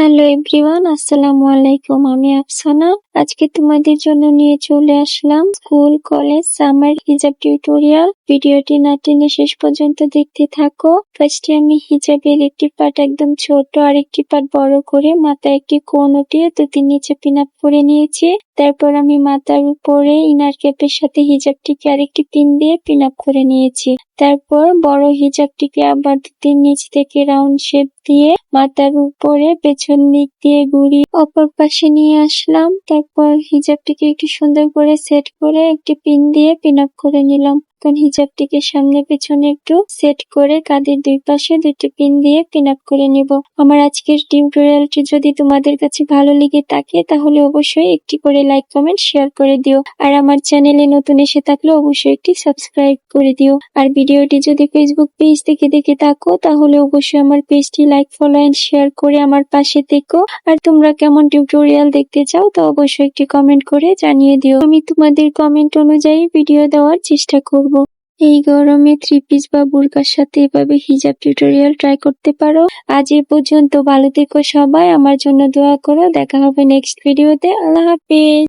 Hello everyone, আসসালামু আলাইকুম। আমি আফসানা। আজকে তোমাদের জন্য নিয়ে চলে আসলাম স্কুল কলেজ সামার হিজাব টিউটোরিয়াল। ভিডিওটি না টেনে শেষ পর্যন্ত দেখতে থাকো। ফার্স্টে আমি হিজাবের একটি পার্ট একদম ছোট আর একটি পার্ট বড় করে মাথায় একটি কোণ উঠিয়ে দুটির নিচে পিন আপ করে নিয়েছি। তারপর আমি মাথার উপরে ইনার ক্যাপের সাথে হিজাবটিকে আরেকটি পিন দিয়ে পিন আপ করে নিয়েছি। তারপর বড় হিজাবটিকে আবার দুটির নিচ থেকে রাউন্ড শেপ দিয়ে মাথার উপরে পেছন দিক দিয়ে ঘুরিয়ে অপর পাশে নিয়ে আসলাম। তারপর হিজাবটিকে একটু সুন্দর করে সেট করে একটি পিন দিয়ে পিন আপ করে নিলাম। এখন হিজাবটিকে সামনে পেছনে একটু সেট করে কাঁধের দুই পাশে দুটি পিন দিয়ে পিন আপ করে নিব। আমার আজকের টিউটোরিয়ালটি যদি তোমাদের কাছে ভালো লেগে থাকে তাহলে অবশ্যই একটি করে লাইক কমেন্ট শেয়ার করে দিও। আর আমার চ্যানেলে নতুন এসে থাকলে অবশ্যই একটি সাবস্ক্রাইব করে দিও। আর ভিডিওটি যদি ফেসবুক পেজ থেকে দেখে থাকো তাহলে অবশ্যই আমার পেজটি লাইক ফলো এন্ড শেয়ার করে আমার পাশে থেকো। আর তোমরা কেমন টিউটোরিয়াল দেখতে চাও তা অবশ্যই একটি কমেন্ট করে জানিয়ে দিও। আমি তোমাদের কমেন্ট অনুযায়ী ভিডিও দেওয়ার চেষ্টা করব। এই গরমে থ্রি পিস বা বুরকার সাথে এভাবে হিজাব টিউটোরিয়াল ট্রাই করতে পারো। আজ এ পর্যন্ত, ভালো থেকো সবাই, আমার জন্য দোয়া করো। দেখা হবে নেক্সট ভিডিওতে। আল্লাহ হাফেজ।